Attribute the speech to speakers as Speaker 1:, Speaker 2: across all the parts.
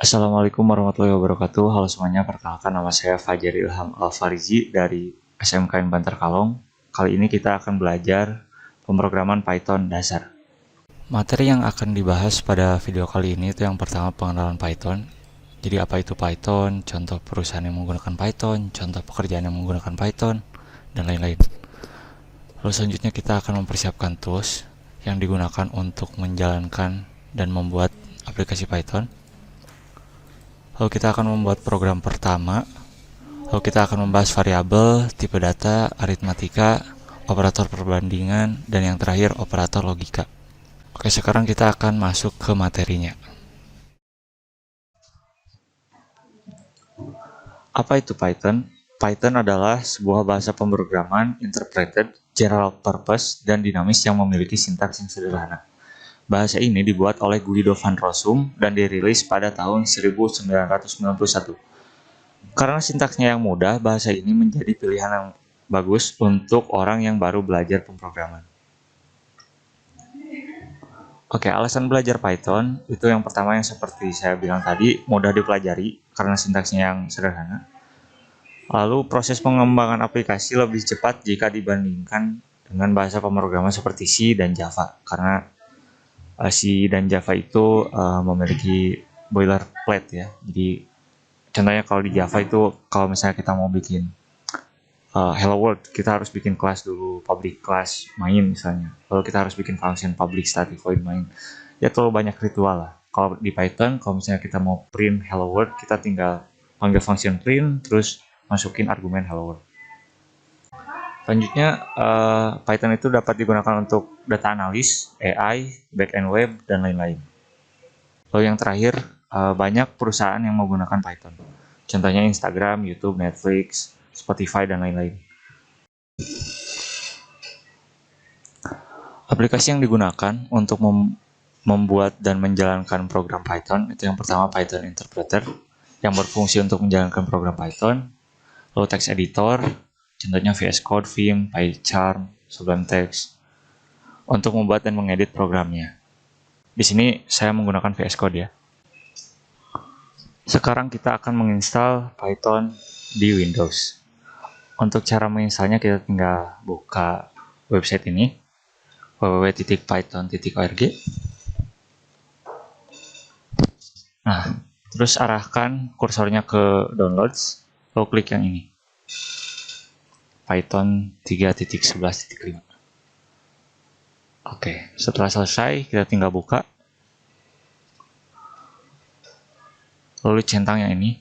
Speaker 1: Assalamualaikum warahmatullahi wabarakatuh. Halo semuanya, perkenalkan nama saya Fajar Ilham Alfarizi dari SMKN Bantar Kalong. Kali ini kita akan belajar pemrograman Python dasar. Materi yang akan dibahas pada video kali ini itu yang pertama pengenalan Python. Jadi apa itu Python, contoh perusahaan yang menggunakan Python, contoh pekerjaan yang menggunakan Python, dan lain-lain. Lalu selanjutnya kita akan mempersiapkan tools yang digunakan untuk menjalankan dan membuat aplikasi Python. Lalu kita akan membuat program pertama. Lalu kita akan membahas variabel, tipe data, aritmatika, operator perbandingan, dan yang terakhir operator logika. Oke, sekarang kita akan masuk ke materinya. Apa itu Python? Python adalah sebuah bahasa pemrograman interpreted, general purpose, dan dinamis yang memiliki sintaks yang sederhana. Bahasa ini dibuat oleh Guido van Rossum dan dirilis pada tahun 1991. Karena sintaksnya yang mudah, bahasa ini menjadi pilihan yang bagus untuk orang yang baru belajar pemrograman. Oke, alasan belajar Python itu yang pertama yang seperti saya bilang tadi, mudah dipelajari karena sintaksnya yang sederhana. Lalu proses pengembangan aplikasi lebih cepat jika dibandingkan dengan bahasa pemrograman seperti C dan Java, karena C dan Java itu memiliki boilerplate ya. Jadi contohnya kalau di Java itu kalau misalnya kita mau bikin hello world, kita harus bikin kelas dulu, public class main misalnya. Lalu kita harus bikin function public static void main. Ya terlalu banyak ritual lah. Kalau di Python, kalau misalnya kita mau print hello world, kita tinggal panggil function print, terus masukin argumen hello world. Selanjutnya, Python itu dapat digunakan untuk data analis, AI, backend web, dan lain-lain. Lalu yang terakhir, banyak perusahaan yang menggunakan Python. Contohnya Instagram, YouTube, Netflix, Spotify, dan lain-lain. Aplikasi yang digunakan untuk membuat dan menjalankan program Python, itu yang pertama Python Interpreter, yang berfungsi untuk menjalankan program Python. Lalu text editor, contohnya VS Code, Vim, PyCharm, Sublime Text, untuk membuat dan mengedit programnya. Di sini saya menggunakan VS Code ya. Sekarang kita akan menginstal Python di Windows. Untuk cara menginstalnya kita tinggal buka website ini, www.python.org. Nah, terus arahkan kursornya ke Downloads, lalu klik yang ini. Python 3.11.5. Oke, setelah selesai kita tinggal buka. Lalu centang yang ini,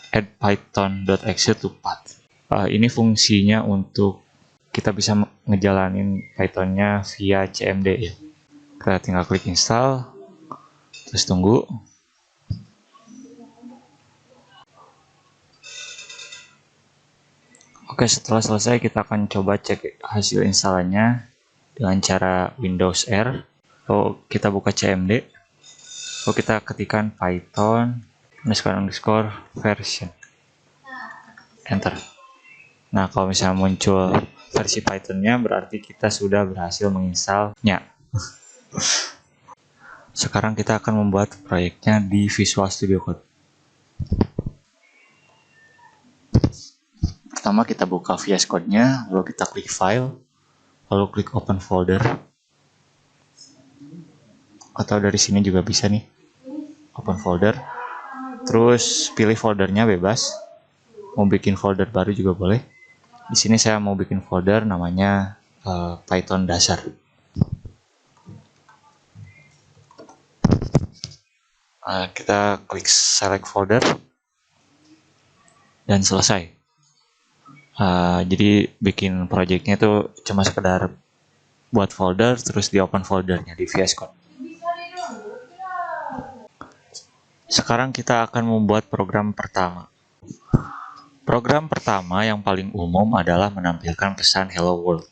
Speaker 1: add python.exe to path. Ini fungsinya untuk kita bisa ngejalanin Pythonnya via cmd ya. Kita tinggal klik install, terus tunggu. Oke, setelah selesai kita akan coba cek hasil instalannya dengan cara Windows R. Lalu kita buka cmd. Lalu kita ketikkan Python _version. Enter. Nah, kalau misalnya muncul versi Python-nya berarti kita sudah berhasil menginstalnya. Sekarang kita akan membuat proyeknya di Visual Studio Code. Pertama kita buka VS Code-nya, lalu kita klik File, lalu klik Open Folder. Atau dari sini juga bisa nih, Open Folder. Terus pilih foldernya bebas. Mau bikin folder baru juga boleh. Di sini saya mau bikin folder namanya Python dasar. Kita klik Select Folder dan selesai. Jadi bikin projectnya itu cuma sekedar buat folder terus di open foldernya di VS Code. Sekarang kita akan membuat program pertama. Program pertama yang paling umum adalah menampilkan pesan hello world.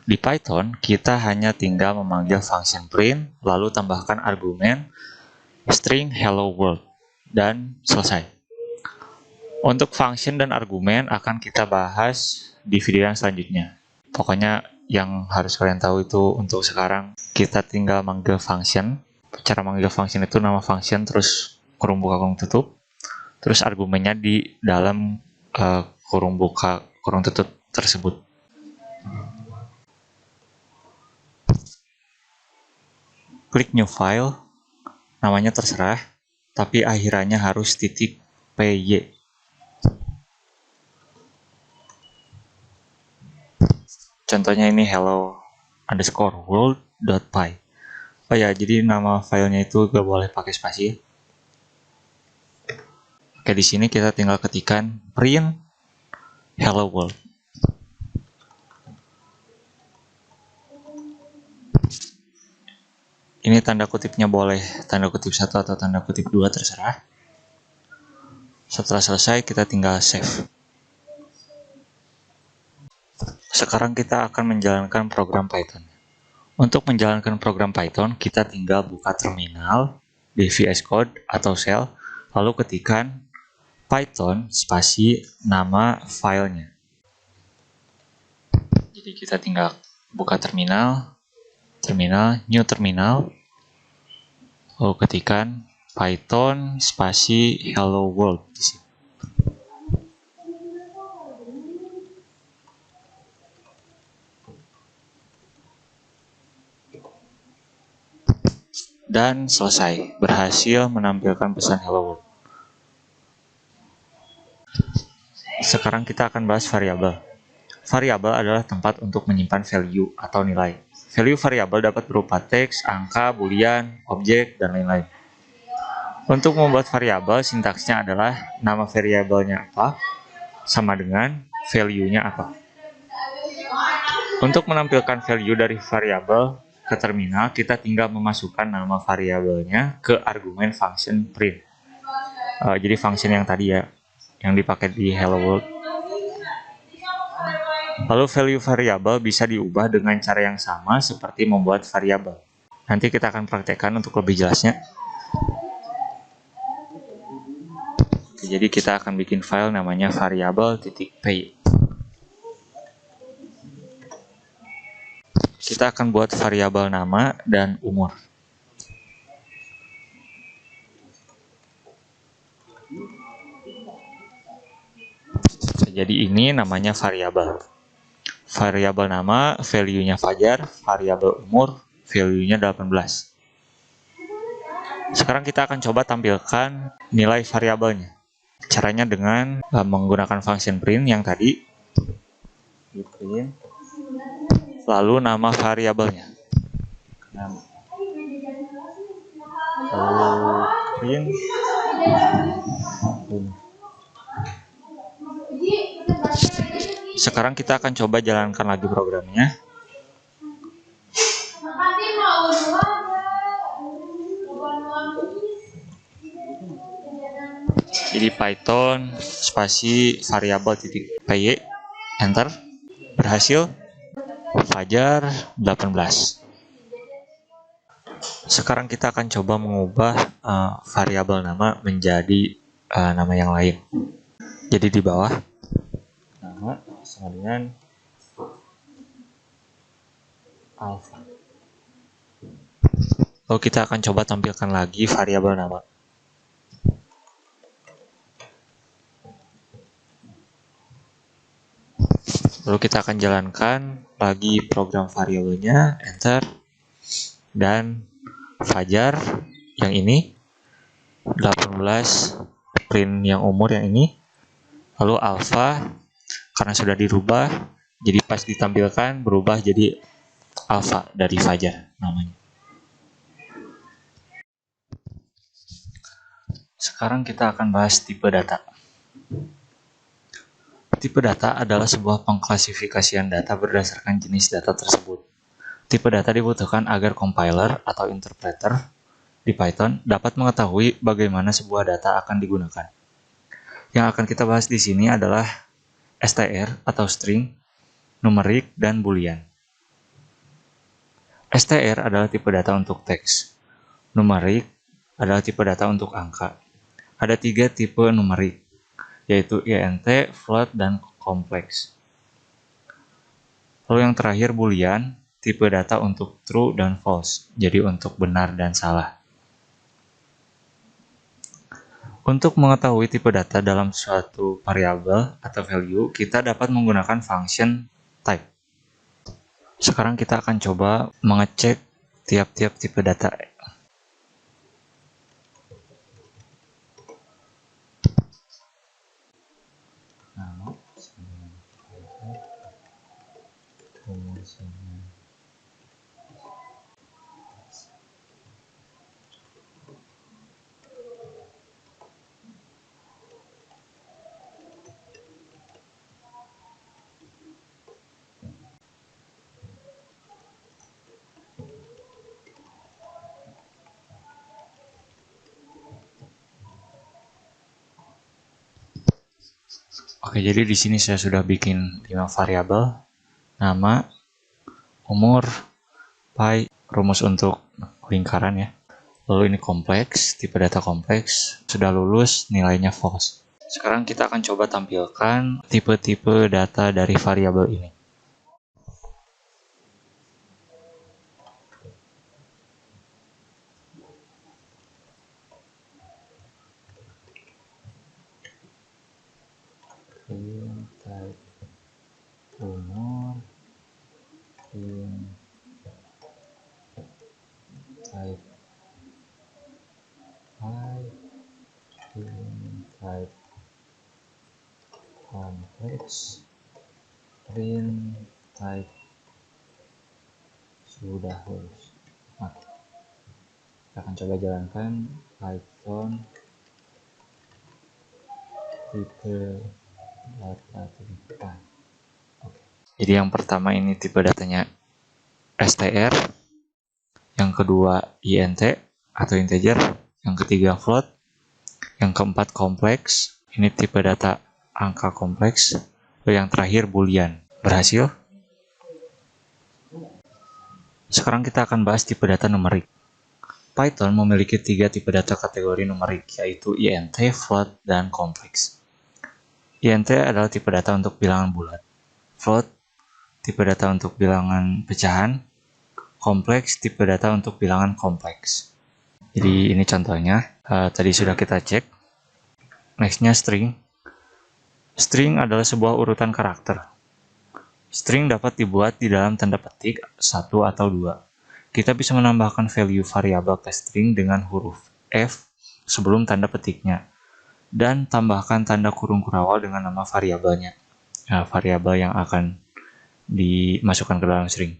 Speaker 1: Di Python kita hanya tinggal memanggil function print lalu tambahkan argumen string hello world dan selesai. Untuk function dan argumen akan kita bahas di video yang selanjutnya. Pokoknya yang harus kalian tahu itu untuk sekarang kita tinggal manggil function Cara manggil function itu nama function terus kurung buka kurung tutup, terus argumennya di dalam kurung buka kurung tutup tersebut. Klik new file, namanya terserah, tapi akhirannya harus .py. Contohnya ini hello_world.py. Oh ya, jadi nama filenya itu gak boleh pakai spasi. Oke, di sini kita tinggal ketikkan print hello world. Ini tanda kutipnya boleh tanda kutip 1 atau tanda kutip 2, terserah. Setelah selesai, kita tinggal save. Sekarang kita akan menjalankan program Python. Untuk menjalankan program Python, kita tinggal buka terminal di VS Code atau Shell, lalu ketikkan Python spasi nama filenya. Jadi kita tinggal buka terminal, new terminal, lalu ketikkan Python spasi hello world di sini. Dan selesai, berhasil menampilkan pesan hello world. Sekarang kita akan bahas variabel. Variabel adalah tempat untuk menyimpan value atau nilai. Value variabel dapat berupa teks, angka, boolean, objek, dan lain-lain. Untuk membuat variabel, sintaksnya adalah nama variabelnya apa, sama dengan value-nya apa. Untuk menampilkan value dari variabel ke terminal, kita tinggal memasukkan nama variabelnya ke argumen function print. Jadi function yang tadi ya, yang dipakai di hello world. Lalu value variabel bisa diubah dengan cara yang sama seperti membuat variabel. Nanti kita akan praktekkan untuk lebih jelasnya. Jadi kita akan bikin file namanya variabel.py. Kita akan buat variabel nama dan umur. Jadi ini namanya variabel. Variabel nama, value-nya Fajar, variabel umur, value-nya 18. Sekarang kita akan coba tampilkan nilai variabelnya. Caranya dengan menggunakan function print yang tadi. Print. Lalu nama variabelnya. Lalu print. Sekarang kita akan coba jalankan lagi programnya. Jadi Python spasi variabel.py, enter, berhasil, Fajar 18. Sekarang kita akan coba mengubah variabel nama menjadi nama yang lain. Jadi di bawah nama sama dengan alpha. Lalu kita akan coba tampilkan lagi variabel nama. Lalu kita akan jalankan lagi program variabelnya, enter, dan Fajar yang ini, 18, print yang umur yang ini, lalu alpha karena sudah dirubah, jadi pas ditampilkan berubah jadi alpha dari Fajar namanya. Sekarang kita akan bahas tipe data. Tipe data adalah sebuah pengklasifikasian data berdasarkan jenis data tersebut. Tipe data dibutuhkan agar compiler atau interpreter di Python dapat mengetahui bagaimana sebuah data akan digunakan. Yang akan kita bahas di sini adalah str atau string, numerik, dan boolean. Str adalah tipe data untuk teks. Numerik adalah tipe data untuk angka. Ada 3 tipe numerik, yaitu int, float, dan kompleks. Lalu yang terakhir boolean, tipe data untuk true dan false, jadi untuk benar dan salah. Untuk mengetahui tipe data dalam suatu variabel atau value, kita dapat menggunakan function type. Sekarang kita akan coba mengecek tiap-tiap tipe data. Oke, jadi di sini saya sudah bikin 5 variabel, nama, umur, pi, rumus untuk lingkaran ya. Lalu ini kompleks, tipe data kompleks, sudah lulus, nilainya false. Sekarang kita akan coba tampilkan tipe-tipe data dari variabel ini. Type umur, type type kompleks, type sudah lulus. Nah, kita akan coba jalankan Python tipe data tipe. Oke. Jadi yang pertama ini tipe datanya str, yang kedua int atau integer, yang ketiga float, yang keempat kompleks, ini tipe data angka kompleks, lalu yang terakhir boolean. Berhasil? Sekarang kita akan bahas tipe data numerik. Python memiliki 3 tipe data kategori numerik, yaitu int, float, dan kompleks. Int adalah tipe data untuk bilangan bulat. Float, tipe data untuk bilangan pecahan. Kompleks, tipe data untuk bilangan kompleks. Jadi ini contohnya, tadi sudah kita cek. Nextnya string. String adalah sebuah urutan karakter. String dapat dibuat di dalam tanda petik 1 atau 2. Kita bisa menambahkan value variabel ke string dengan huruf F sebelum tanda petiknya. Dan tambahkan tanda kurung kurawal dengan nama variabelnya. Variabel yang akan dimasukkan ke dalam string.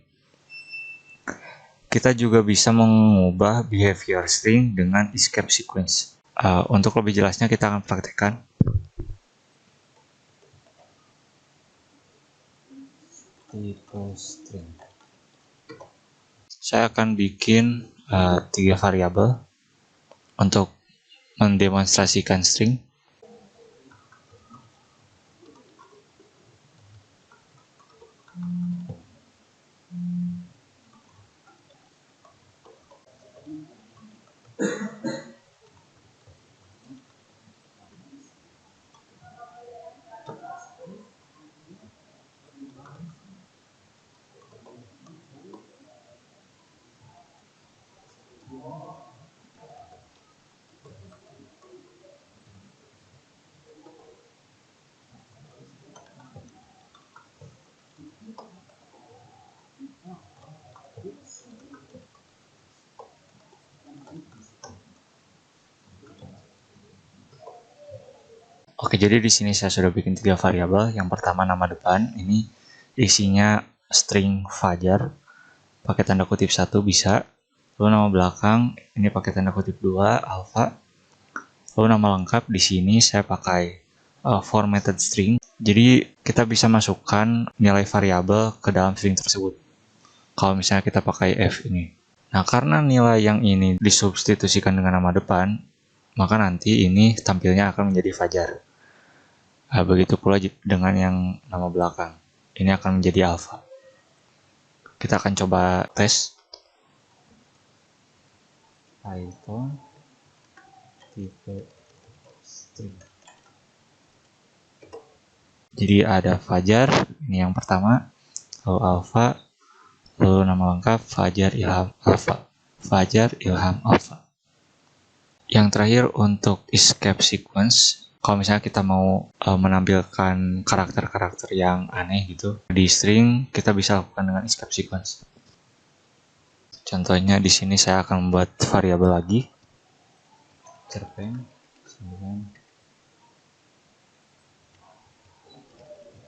Speaker 1: Kita juga bisa mengubah behavior string dengan escape sequence. Untuk lebih jelasnya kita akan praktekkan. Tipe string. Saya akan bikin 3 variabel untuk mendemonstrasikan string. Oke, jadi di sini saya sudah bikin 3 variabel. Yang pertama nama depan, ini isinya string Fajar, pakai tanda kutip 1 bisa. Lalu nama belakang, ini pakai tanda kutip 2 alpha. Lalu nama lengkap di sini saya pakai formatted string. Jadi kita bisa masukkan nilai variabel ke dalam string tersebut. Kalau misalnya kita pakai F ini. Nah, karena nilai yang ini disubstitusikan dengan nama depan, maka nanti ini tampilnya akan menjadi Fajar. Begitu pula dengan yang nama belakang. Ini akan menjadi alpha. Kita akan coba tes. Python tipe string. Jadi ada Fajar, ini yang pertama, lalu alpha, lalu nama lengkap Fajar Ilham Alpha. Fajar Ilham Alpha. Yang terakhir untuk escape sequence. Kalau misalnya kita mau menampilkan karakter-karakter yang aneh gitu di string, kita bisa lakukan dengan escape sequence. Contohnya di sini saya akan membuat variabel lagi. Cerpen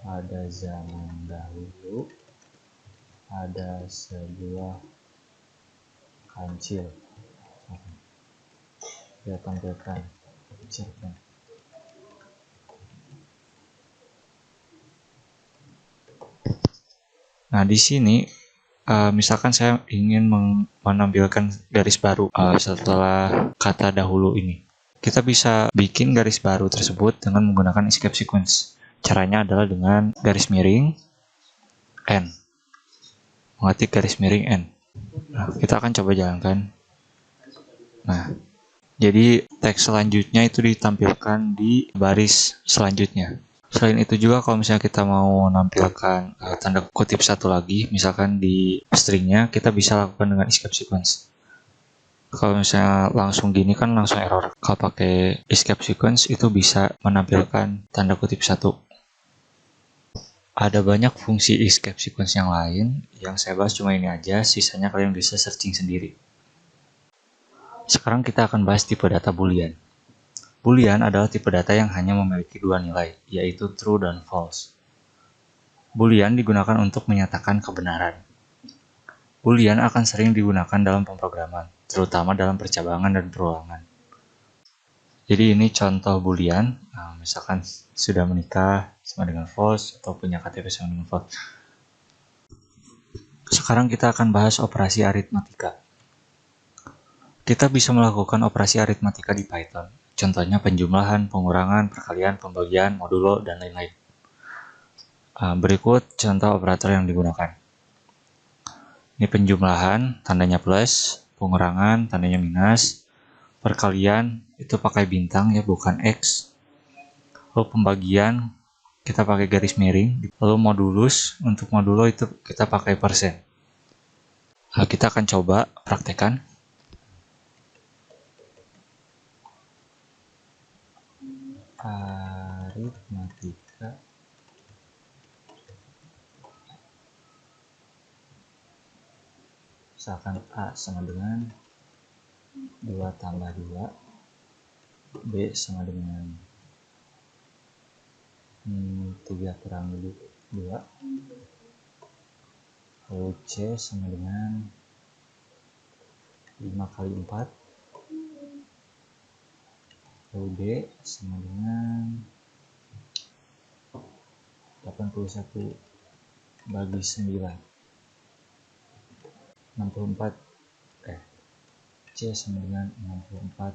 Speaker 1: pada zaman dahulu ada sebuah kancil. Dia tampilkan cerpen. Nah, di sini misalkan saya ingin menampilkan garis baru setelah kata dahulu ini. Kita bisa bikin garis baru tersebut dengan menggunakan escape sequence. Caranya adalah dengan garis miring N. Mengetik garis miring N. Nah, kita akan coba jalankan. Nah, jadi teks selanjutnya itu ditampilkan di baris selanjutnya. Selain itu juga kalau misalnya kita mau menampilkan tanda kutip satu lagi, misalkan di stringnya, kita bisa lakukan dengan escape sequence. Kalau misalnya langsung gini kan langsung error. Kalau pakai escape sequence itu bisa menampilkan tanda kutip satu. Ada banyak fungsi escape sequence yang lain, yang saya bahas cuma ini aja, sisanya kalian bisa searching sendiri. Sekarang kita akan bahas tipe data boolean. Boolean adalah tipe data yang hanya memiliki dua nilai, yaitu true dan false. Boolean digunakan untuk menyatakan kebenaran. Boolean akan sering digunakan dalam pemrograman, terutama dalam percabangan dan perulangan. Jadi ini contoh boolean, misalkan sudah menikah sama dengan false atau punya KTP sama dengan false. Sekarang kita akan bahas operasi aritmatika. Kita bisa melakukan operasi aritmatika di Python. Contohnya penjumlahan, pengurangan, perkalian, pembagian, modulo, dan lain-lain. Berikut contoh operator yang digunakan. Ini penjumlahan, tandanya plus, pengurangan, tandanya minus, perkalian itu pakai bintang ya, bukan X. Lalu pembagian kita pakai garis miring. Lalu modulus, untuk modulo itu kita pakai persen. Kita akan coba praktekkan. Aritmatika misalkan A sama dengan 2 tambah 2, B sama dengan 3 kurang 2, lalu C sama dengan 5 kali 4, lalu D sama dengan 81 bagi 9, 64, C sama dengan 64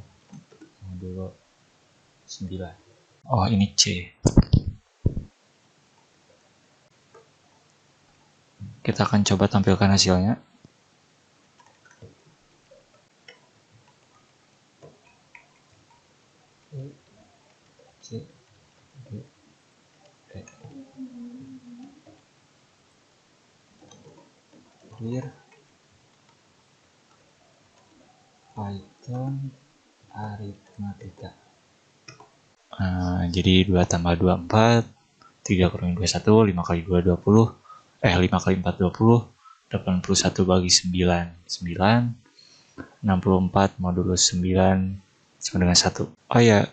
Speaker 1: modulo 9. Oh, ini C. Kita akan coba tampilkan hasilnya. C, B, E. Clear. Python aritmatika. Jadi 2 tambah 2, 4, 3 kurangi 2, 1, 5 kali 2, 20, 5 kali 4, 20, 81 bagi 9, 9, 64 modulus 9 sama dengan 1. Oh ya,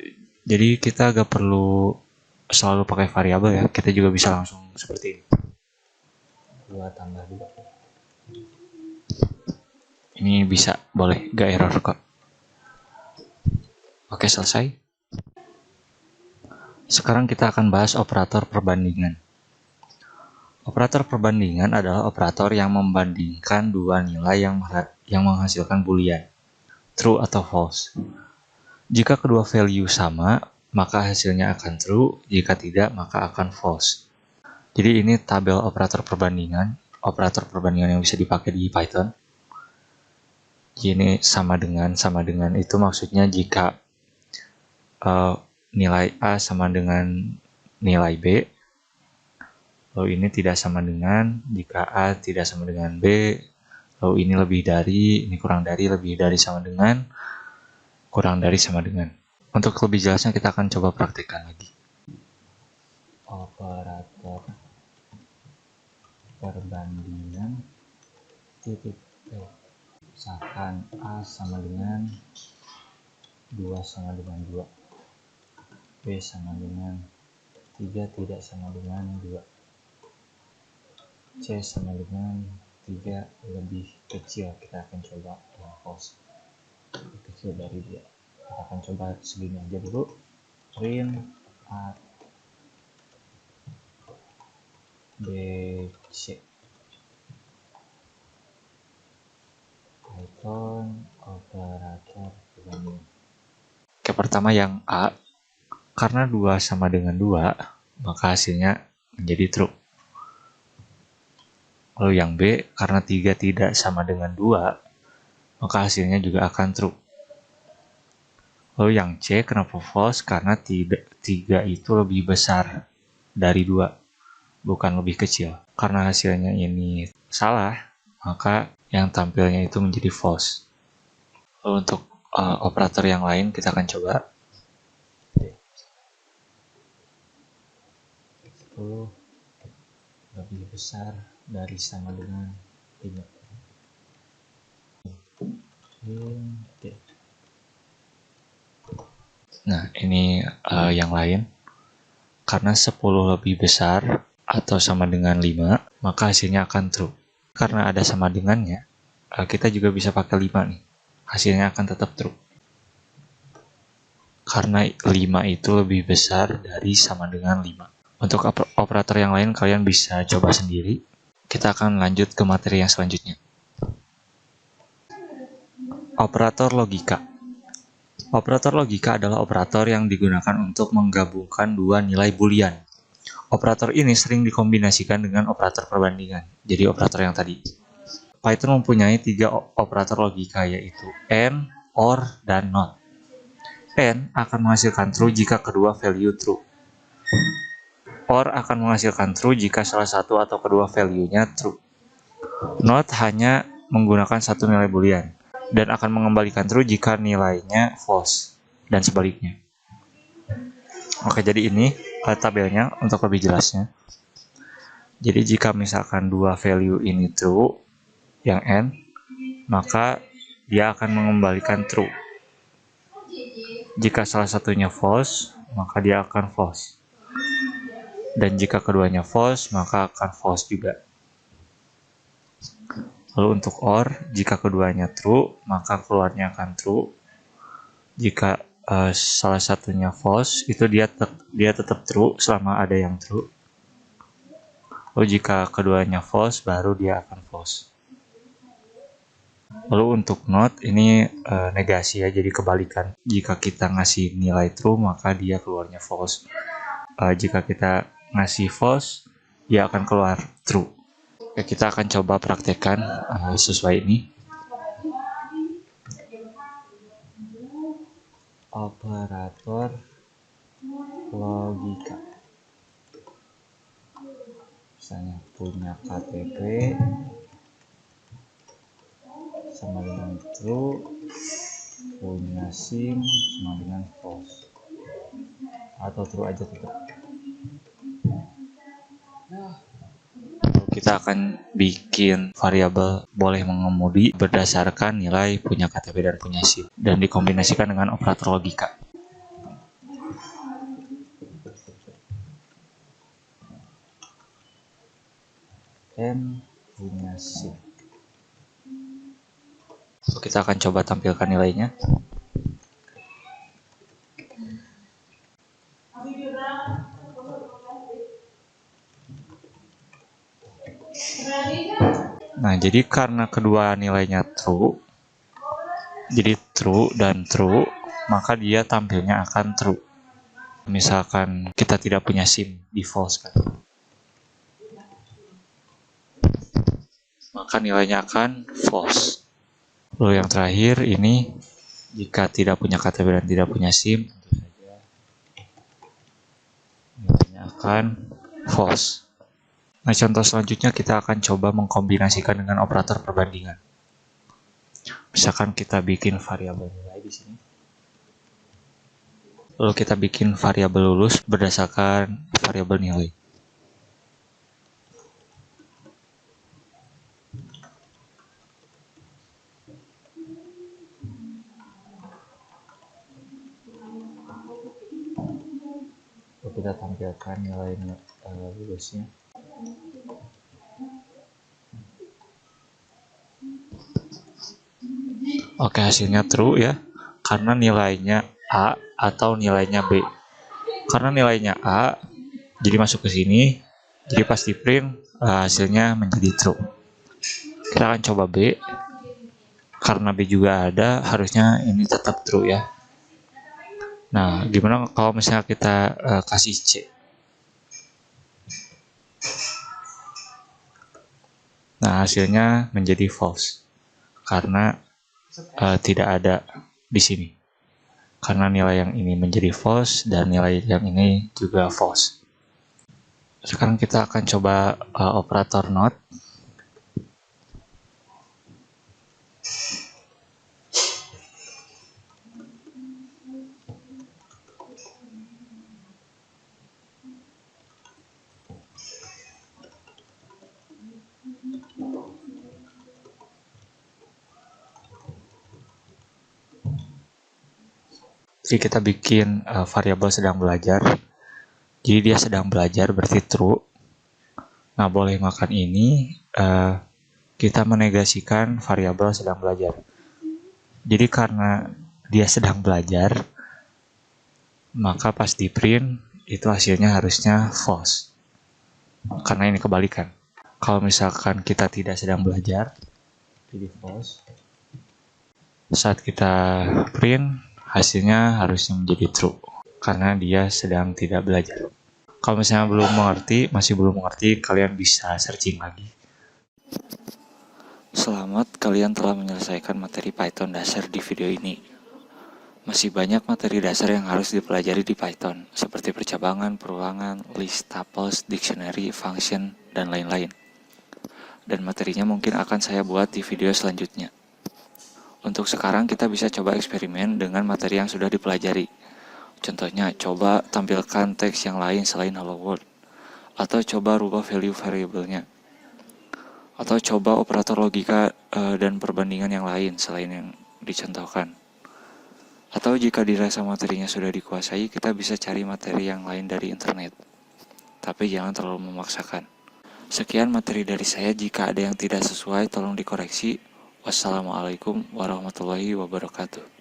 Speaker 1: jadi kita gak perlu selalu pakai variabel ya, kita juga bisa langsung seperti ini. 2 tambah 2. Ini bisa, boleh, gak error kok. Oke, selesai. Sekarang kita akan bahas operator perbandingan. Operator perbandingan adalah operator yang membandingkan dua nilai yang menghasilkan boolean, true atau false. Jika kedua value sama, maka hasilnya akan true, jika tidak, maka akan false. Jadi ini tabel operator perbandingan yang bisa dipakai di Python. Ini sama dengan itu maksudnya jika nilai A sama dengan nilai B, lalu ini tidak sama dengan jika A tidak sama dengan B, lalu ini lebih dari, ini kurang dari, lebih dari, sama dengan, kurang dari sama dengan. Untuk lebih jelasnya kita akan coba praktekkan lagi. Operator perbandingan titik P. Misalkan A sama dengan 2 sama dengan 2. B sama dengan 3 tidak sama dengan 2. C sama dengan 3 lebih kecil. Kita akan coba yang false. Lebih kecil dari 2. Kita akan coba segini aja dulu. Print A B C. Python operator perbandingan. Oke, pertama yang A, karena 2 sama dengan 2, maka hasilnya menjadi true. Lalu yang B, karena 3 tidak sama dengan 2, maka hasilnya juga akan true. Lalu yang C, kenapa false? Karena 3 itu lebih besar dari 2, bukan lebih kecil. Karena hasilnya ini salah, maka yang tampilnya itu menjadi false. Lalu untuk operator yang lain kita akan coba. 10 lebih besar dari sama dengan 3. Nah, ini yang lain. Karena 10 lebih besar atau sama dengan 5, maka hasilnya akan true. Karena ada sama dengannya, kita juga bisa pakai 5 nih. Hasilnya akan tetap true. Karena 5 itu lebih besar dari sama dengan 5. Untuk operator yang lain kalian bisa coba sendiri. Kita akan lanjut ke materi yang selanjutnya. Operator logika. Operator logika adalah operator yang digunakan untuk menggabungkan dua nilai boolean. Operator ini sering dikombinasikan dengan operator perbandingan, jadi operator yang tadi. Python mempunyai 3 operator logika, yaitu AND, OR, dan NOT. AND akan menghasilkan true jika kedua value true. OR akan menghasilkan true jika salah satu atau kedua value-nya true. NOT hanya menggunakan satu nilai boolean, dan akan mengembalikan true jika nilainya false, dan sebaliknya. Oke, jadi ini tabelnya untuk lebih jelasnya. Jadi jika misalkan dua value ini true, yang N, maka dia akan mengembalikan true. Jika salah satunya false, maka dia akan false. Dan jika keduanya false, maka akan false juga. Lalu untuk OR, jika keduanya true, maka keluarnya akan true. Jika salah satunya false, itu dia tetap true selama ada yang true. Lalu jika keduanya false, baru dia akan false. Lalu untuk NOT ini negasi ya, jadi kebalikan. Jika kita ngasih nilai true, maka dia keluarnya false. Jika kita ngasih false, dia akan keluar true. Oke, kita akan coba praktekkan sesuai ini. Operator logika. Misalnya punya KTP sama dengan true, punya SIM sama dengan false, atau true aja tetap. Kita akan bikin variabel boleh mengemudi berdasarkan nilai punya KTP dan punya SIM, dan dikombinasikan dengan operator logika. M punya SIM. Kita akan coba tampilkan nilainya. Nah, jadi karena kedua nilainya true, jadi true dan true, maka dia tampilnya akan true. Misalkan kita tidak punya SIM, di false kan, maka nilainya akan false. Lalu yang terakhir ini, jika tidak punya KTP dan tidak punya SIM, tentu saja nilainya akan false. Nah, contoh selanjutnya kita akan coba mengkombinasikan dengan operator perbandingan. Misalkan kita bikin variabel nilai di sini. Lalu kita bikin variabel lulus berdasarkan variabel nilai. Lalu kita tampilkan nilai lulusnya. Oke, hasilnya true ya, karena nilainya A atau nilainya B. Karena nilainya A, jadi masuk ke sini, jadi pas di print hasilnya menjadi true. Kita akan coba B, karena B juga ada, harusnya ini tetap true ya. Nah, gimana kalau misalnya kita kasih C? Nah, hasilnya menjadi false, karena tidak ada di sini. Karena nilai yang ini menjadi false dan nilai yang ini juga false. Sekarang kita akan coba operator not. Jadi kita bikin variabel sedang belajar. Jadi dia sedang belajar berarti true. Nah, boleh makan ini kita menegasikan variabel sedang belajar. Jadi karena dia sedang belajar, maka pas di print itu hasilnya harusnya false. Karena ini kebalikan. Kalau misalkan kita tidak sedang belajar, jadi false. Saat kita print, hasilnya harusnya menjadi true. Karena dia sedang tidak belajar. Kalau misalnya masih belum mengerti, kalian bisa searching lagi. Selamat, kalian telah menyelesaikan materi Python dasar di video ini. Masih banyak materi dasar yang harus dipelajari di Python, seperti percabangan, perulangan, list, tuples, dictionary, function, dan lain-lain. Dan materinya mungkin akan saya buat di video selanjutnya. Untuk sekarang kita bisa coba eksperimen dengan materi yang sudah dipelajari. Contohnya, coba tampilkan teks yang lain selain hello world. Atau coba rubah value variabelnya. Atau coba operator logika dan perbandingan yang lain selain yang dicontohkan. Atau jika dirasa materinya sudah dikuasai, kita bisa cari materi yang lain dari internet. Tapi jangan terlalu memaksakan. Sekian materi dari saya, jika ada yang tidak sesuai tolong dikoreksi. Wassalamualaikum warahmatullahi wabarakatuh.